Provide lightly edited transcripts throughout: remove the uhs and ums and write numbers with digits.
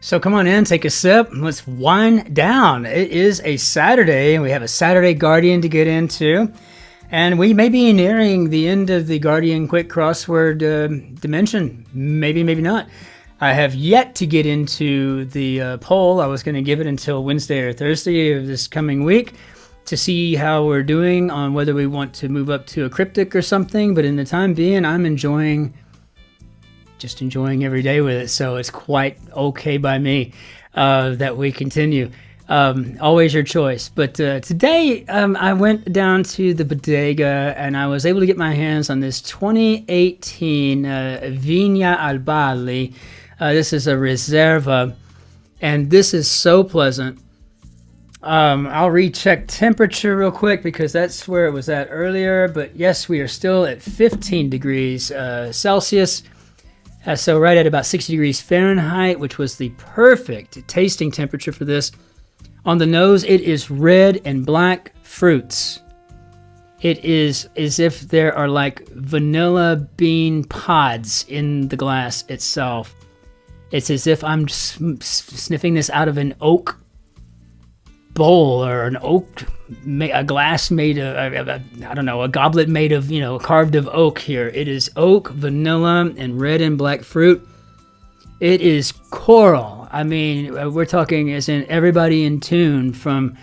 So come on in, take a sip, and let's wind down. It is a Saturday, and we have a Saturday Guardian to get into. And we may be nearing the end of the Guardian Quick Crossword dimension. Maybe, maybe not. I have yet to get into the poll. I was going to give it until Wednesday or Thursday of this coming week to see how we're doing on whether we want to move up to a cryptic or something. But in the time being, I'm just enjoying every day with it. So it's quite okay by me that we continue. Always your choice. But today I went down to the bodega and I was able to get my hands on this 2018 Viña Albali. This is a Reserva, and this is so pleasant. I'll recheck temperature real quick because that's where it was at earlier. But yes, we are still at 15 degrees Celsius. So right at about 60 degrees Fahrenheit, which was the perfect tasting temperature for this. On the nose, it is red and black fruits. It is as if there are like vanilla bean pods in the glass itself. It's as if I'm sniffing this out of an oak bowl or a glass made of, I don't know, a goblet made of, carved of oak here. It is oak, vanilla, and red and black fruit. It is choral. I mean, we're talking as in everybody in tune from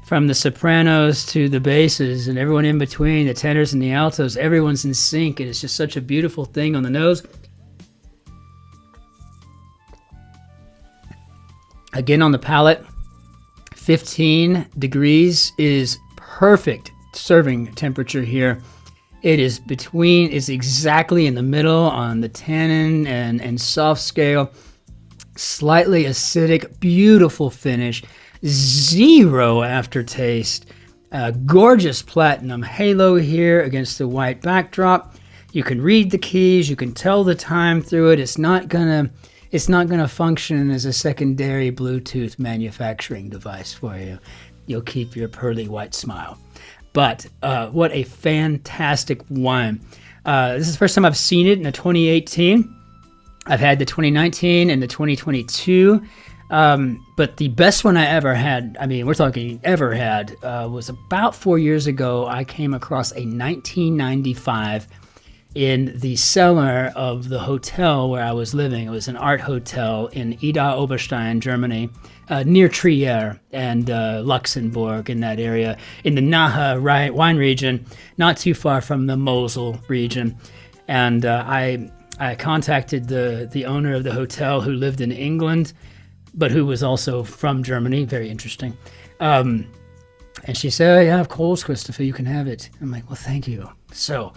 the sopranos to the basses and everyone in between, the tenors and the altos. Everyone's in sync. It is just such a beautiful thing on the nose. Again, on the palate, 15 degrees is perfect serving temperature here. It is exactly in the middle on the tannin and soft scale. Slightly acidic, beautiful finish, zero aftertaste. Gorgeous platinum halo here against the white backdrop. You can read the keys, you can tell the time through it. It's not gonna function as a secondary Bluetooth manufacturing device for you. You'll keep your pearly white smile. But what a fantastic wine. This is the first time I've seen it in a 2018. I've had the 2019 and the 2022. But the best one I ever had, we're talking ever had, was about 4 years ago. I came across a 1995 in the cellar of the hotel where I was living. It was an art hotel in Ida Oberstein, Germany, near Trier and Luxembourg, in that area, in the Nahe wine region, not too far from the Mosel region. And I contacted the owner of the hotel, who lived in England, but who was also from Germany. Very interesting. And she said, "Oh, yeah, of course, Christopher, you can have it." I'm like, "Well, thank you." So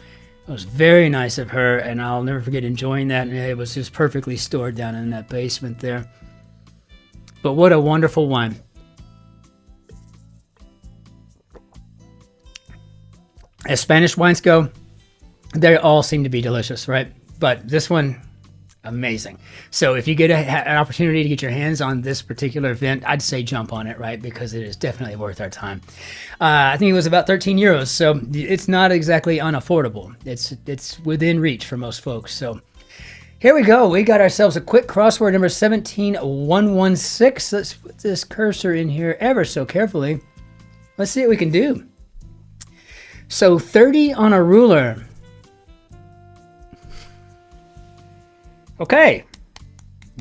it was very nice of her, and I'll never forget enjoying that. And it was just perfectly stored down in that basement there. But what a wonderful wine. As Spanish wines go, they all seem to be delicious, right? But this one, amazing. So if you get an opportunity to get your hands on this particular event, I'd say jump on it, right? Because it is definitely worth our time. I think it was about 13 euros, so it's not exactly unaffordable. It's within reach for most folks. So here we go. We got ourselves a quick crossword number 17116. Let's put this cursor in here ever so carefully. Let's see what we can do. So 30 on a ruler. Okay,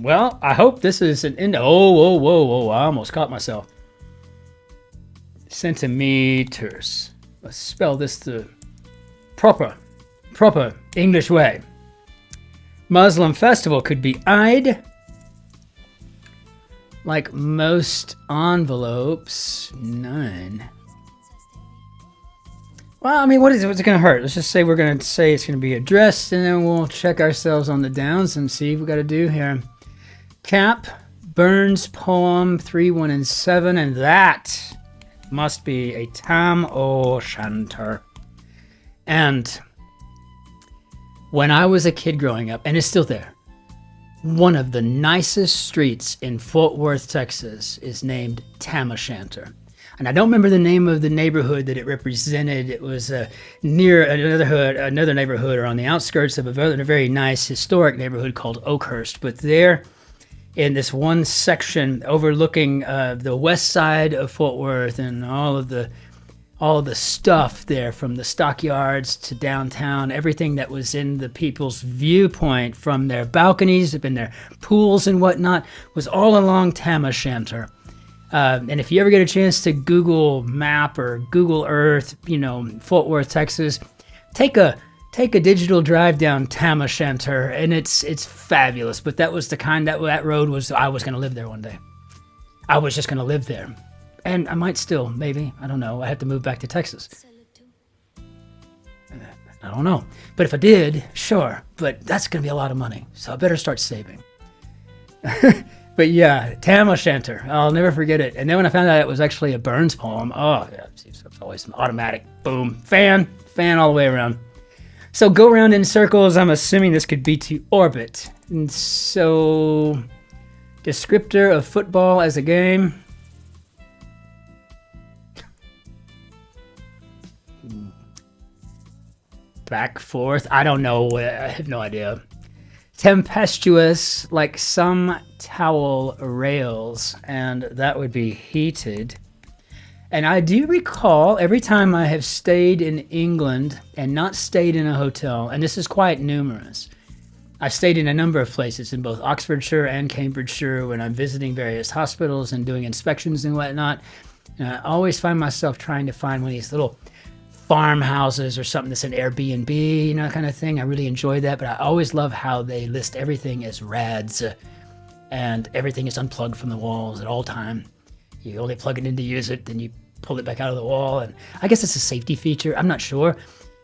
well, I hope this is an end. Whoa, I almost caught myself. Centimeters. Let's spell this the proper English way. Muslim festival could be Eid. Like most envelopes, 9. Well, what's it going to hurt? Let's just say we're going to say it's going to be addressed, and then we'll check ourselves on the downs and see what we got to do here. Cap, Burns poem 3, 1, and 7, and that must be a Tam O'Shanter. And when I was a kid growing up, and it's still there, one of the nicest streets in Fort Worth, Texas is named Tam O'Shanter. And I don't remember the name of the neighborhood that it represented. It was near another neighborhood, or on the outskirts of a very nice historic neighborhood called Oakhurst. But there, in this one section overlooking the west side of Fort Worth and all of the stuff there, from the stockyards to downtown, everything that was in the people's viewpoint from their balconies, in their pools and whatnot, was all along Tam O'Shanter. And if you ever get a chance to Google Map or Google Earth, Fort Worth, Texas, take a digital drive down Tam O'Shanter, and it's fabulous. But that was the kind that road was. I was going to live there one day. I was just going to live there, and I might still, maybe. I don't know. I had to move back to Texas. I don't know. But if I did, sure. But that's going to be a lot of money, so I better start saving. But yeah, Tam O'Shanter. I'll never forget it. And then when I found out it was actually a Burns poem, oh, yeah, it's always automatic. Boom. Fan all the way around. So go around in circles. I'm assuming this could be to orbit. And so, descriptor of football as a game. Back, forth. I don't know. I have no idea. Tempestuous, like some towel rails, and that would be heated. And I do recall every time I have stayed in England and not stayed in a hotel, and this is quite numerous. I've stayed in a number of places in both Oxfordshire and Cambridgeshire when I'm visiting various hospitals and doing inspections and whatnot. And I always find myself trying to find one of these little farmhouses or something that's an Airbnb, kind of thing. I really enjoy that, but I always love how they list everything as rads, and everything is unplugged from the walls at all time. You only plug it in to use it, then you pull it back out of the wall, and I guess it's a safety feature. I'm not sure,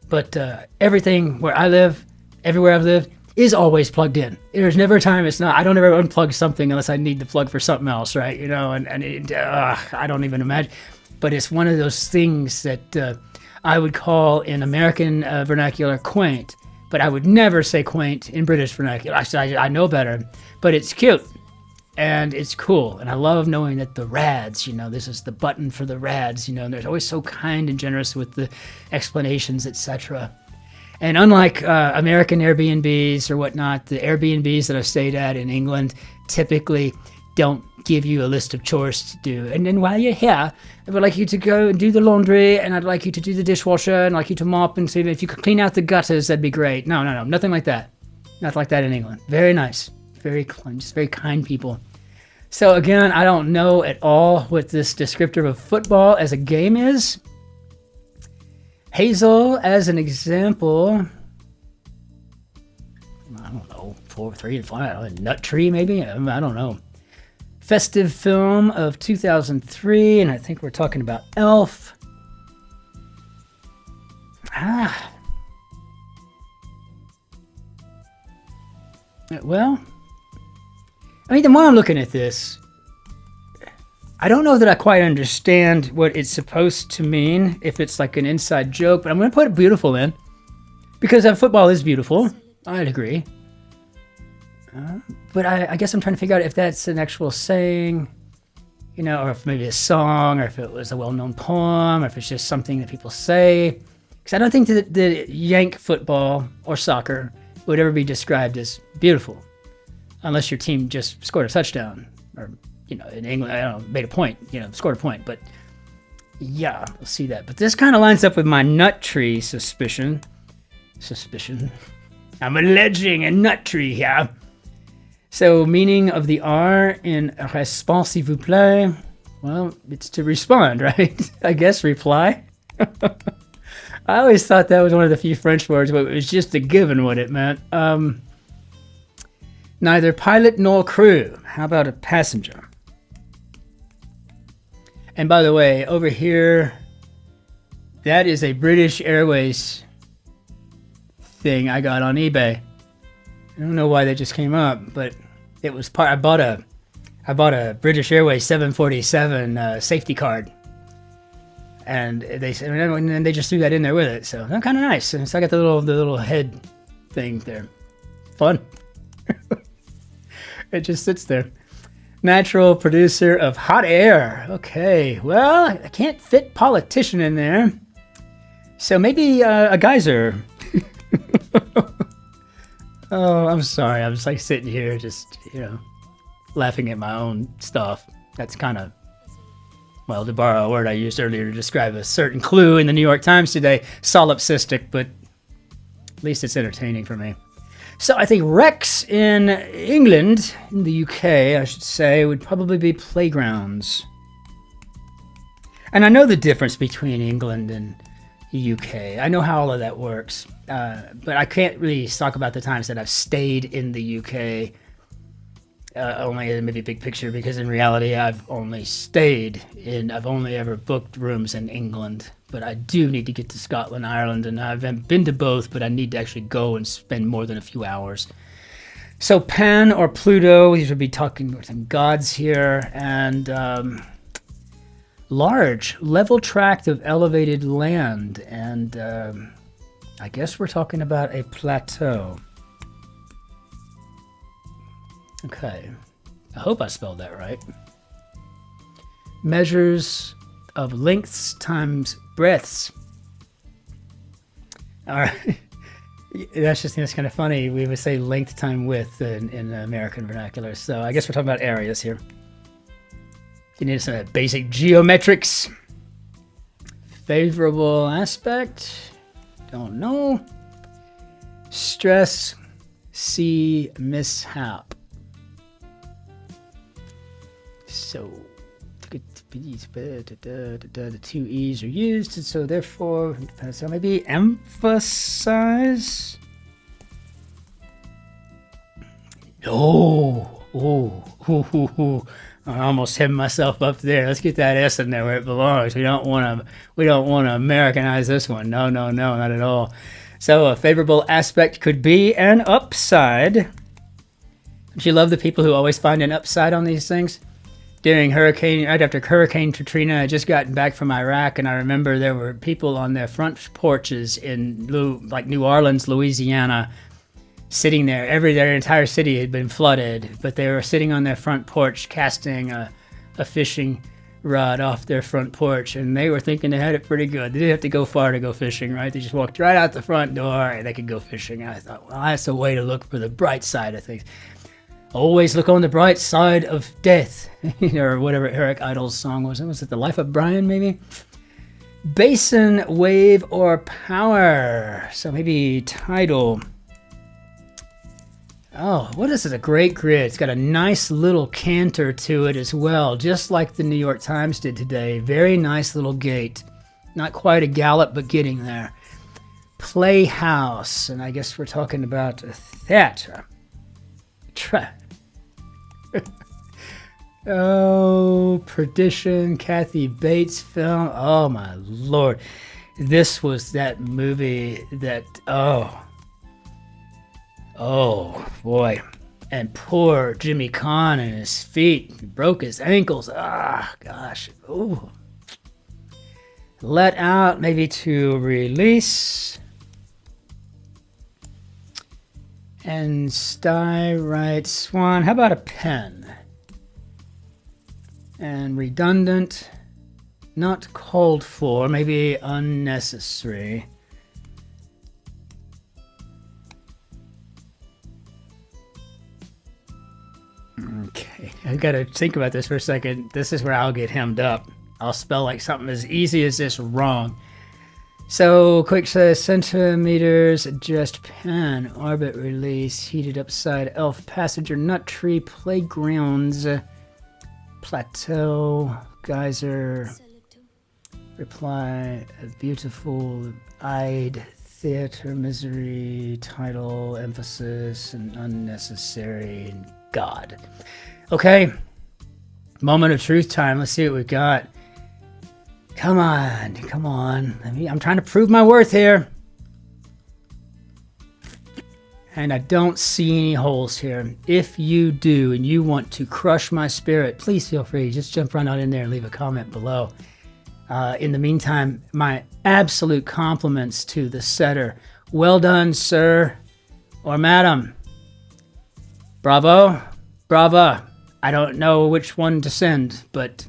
but everything where I live, everywhere I've lived, is always plugged in. There's never a time it's not. I don't ever unplug something unless I need the plug for something else, right? I don't even imagine. But it's one of those things that I would call in American vernacular quaint, but I would never say quaint in British vernacular. I know better, but it's cute and it's cool. And I love knowing that the rads, this is the button for the rads, and they're always so kind and generous with the explanations, etc. And unlike American Airbnbs or whatnot, the Airbnbs that I've stayed at in England typically don't give you a list of chores to do. And then while you're here, I would like you to go and do the laundry, and I'd like you to do the dishwasher, and I'd like you to mop, and see if you could clean out the gutters, that'd be great. No, nothing like that. Nothing like that in England. Very nice. Very clean, just very kind people. So again, I don't know at all what this descriptor of football as a game is. Hazel, as an example, I don't know, 4, 3, and 5, nut tree maybe? I don't know. Festive film of 2003, and I think we're talking about Elf. Well, the more I'm looking at this, I don't know that I quite understand what it's supposed to mean, if it's like an inside joke, but I'm going to put beautiful in, because football is beautiful. I'd agree. But I guess I'm trying to figure out if that's an actual saying, or if maybe a song, or if it was a well-known poem, or if it's just something that people say. Because I don't think that the Yank football or soccer would ever be described as beautiful, unless your team just scored a touchdown, or, in England, I don't know, made a point, scored a point. But yeah, we'll see that. But this kind of lines up with my nut tree suspicion. I'm alleging a nut tree here. So, meaning of the R in "réponse s'il vous plaît," well, it's to respond, right? I guess reply. I always thought that was one of the few French words, but it was just a given what it meant. Neither pilot nor crew. How about a passenger? And by the way, over here, that is a British Airways thing I got on eBay. I don't know why that just came up, but it was I bought a British Airways 747 safety card, and they just threw that in there with it. So that's kind of nice. And so I got the little head thing there. Fun. It just sits there. Natural producer of hot air. Okay, well, I can't fit politician in there. So maybe a geyser. Oh, I'm sorry. I'm just like sitting here just, laughing at my own stuff. That's kind of, well, to borrow a word I used earlier to describe a certain clue in the New York Times today, solipsistic, but at least it's entertaining for me. So I think Rex in England, in the UK, I should say, would probably be playgrounds. And I know the difference between England and the UK. I know how all of that works. But I can't really talk about the times that I've stayed in the UK, only maybe big picture, because in reality I've only ever booked rooms in England. But I do need to get to Scotland, Ireland, and I haven't been to both, but I need to actually go and spend more than a few hours. So Pan or Pluto, these would be talking with some gods here, and large, level tract of elevated land, and I guess we're talking about a plateau. Okay, I hope I spelled that right. Measures of lengths times breadths. All right, that's kind of funny. We would say length time width in American vernacular. So I guess we're talking about areas here. You need some basic geometrics. Favorable aspect. Don't know. Stress. C. Mishap. So the two E's are used, and so therefore, so maybe emphasize. Oh, I almost hit myself up there. Let's get that S in there where it belongs. We don't want to Americanize this one. No, not at all. So a favorable aspect could be an upside. Don't you love the people who always find an upside on these things? Right after Hurricane Katrina, I had just gotten back from Iraq, and I remember there were people on their front porches in New Orleans, Louisiana, sitting there. Their entire city had been flooded, but they were sitting on their front porch casting a fishing rod off their front porch, and they were thinking they had it pretty good. They didn't have to go far to go fishing, right? They just walked right out the front door and they could go fishing. And I thought, well, that's a way to look for the bright side of things. Always look on the bright side of death, or whatever Eric Idle's song was. Was it The Life of Brian, maybe? Basin, wave, or power. So maybe tidal. Oh, what is it? A great grid. It's got a nice little canter to it as well, just like the New York Times did today. Very nice little gait. Not quite a gallop, but getting there. Playhouse, and I guess we're talking about theater. Oh, Perdition, Kathy Bates film. Oh my Lord. This was that movie that, oh boy. And poor Jimmy Caan and his feet. He broke his ankles. Ah, gosh. Ooh. Let out, maybe to release. And styrite swan. How about a pen? And redundant. Not called for. Maybe unnecessary. Okay, I've got to think about this for a second. This is where I'll get hemmed up. I'll spell like something as easy as this wrong. So, quick says centimeters, adjust pen, orbit release, heated upside, elf, passenger, nut tree, playgrounds, plateau, geyser, reply, beautiful, eyed, theater, misery, title, emphasis, and unnecessary, and God. Okay, moment of truth time. Let's see what we've got. Come on. I'm trying to prove my worth here. And I don't see any holes here. If you do and you want to crush my spirit, please feel free. Just jump right on in there and leave a comment below. In the meantime, my absolute compliments to the setter. Well done, sir or madam. Bravo. Brava. I don't know which one to send, but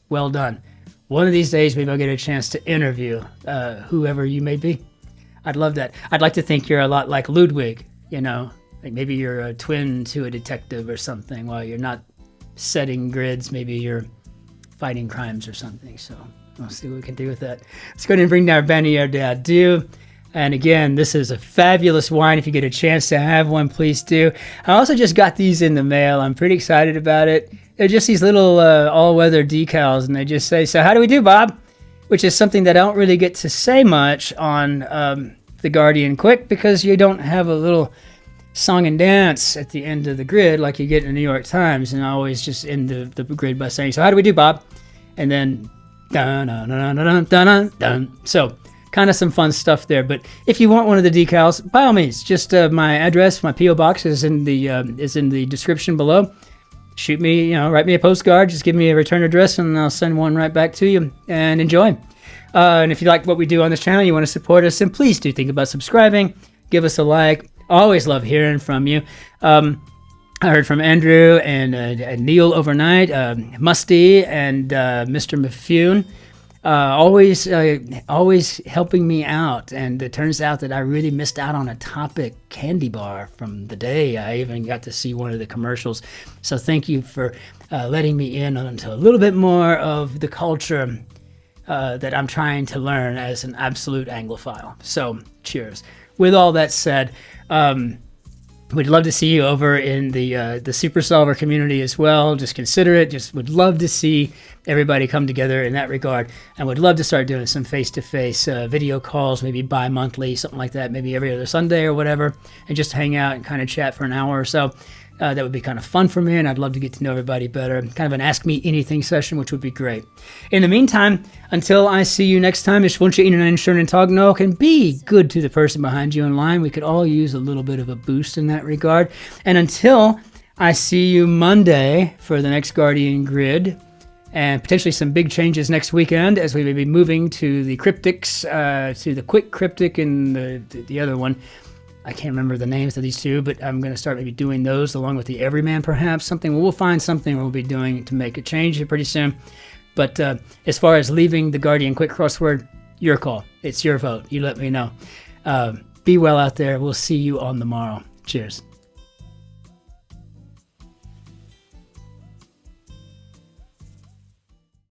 well done. One of these days, maybe I'll get a chance to interview whoever you may be. I'd love that. I'd like to think you're a lot like Ludwig, you know, like maybe you're a twin to a detective or something. While you're not setting grids, maybe you're fighting crimes or something. So we'll see what we can do with that. Let's go ahead and bring down Bannier d'Adieu. And again, this is a fabulous wine. If you get a chance to have one, please do. I also just got these in the mail. I'm pretty excited about it. They're just these little all-weather decals, and they just say, "So how do we do, Bob?" Which is something that I don't really get to say much on The Guardian Quick, because you don't have a little song and dance at the end of the grid like you get in the New York Times, and I always just end the grid by saying, "So how do we do, Bob?" And then dun dun dun dun dun dun dun. So kind of some fun stuff there. But if you want one of the decals, by all means, just my address, my PO box is in the description below. Shoot me, write me a postcard. Just give me a return address, and I'll send one right back to you. And enjoy. And if you like what we do on this channel, you want to support us, then please do think about subscribing. Give us a like. Always love hearing from you. I heard from Andrew and Neil overnight, Musty and Mr. Mifune. Always helping me out, and it turns out that I really missed out on a Topic candy bar from the day. I even got to see one of the commercials, so thank you for letting me in onto a little bit more of the culture that I'm trying to learn as an absolute Anglophile. So cheers. With all that said, we'd love to see you over in the Super Solver community as well. Just consider it. Just would love to see everybody come together in that regard, and would love to start doing some face-to-face video calls, maybe bi-monthly, something like that, maybe every other Sunday or whatever, and just hang out and kind of chat for an hour or so. That would be kind of fun for me, and I'd love to get to know everybody better. Kind of an Ask Me Anything session, which would be great. In the meantime, until I see you next time, ich wünsche Ihnen einen schönen Tag noch, and be good to the person behind you in line. We could all use a little bit of a boost in that regard. And until I see you Monday for the next Guardian Grid, and potentially some big changes next weekend as we may be moving to the cryptics, to the quick cryptic and the other one. I can't remember the names of these two, but I'm going to start maybe doing those along with the Everyman, perhaps. We'll find something we'll be doing to make a change pretty soon. But as far as leaving the Guardian Quick Crossword, your call. It's your vote. You let me know. Be well out there. We'll see you on the morrow. Cheers.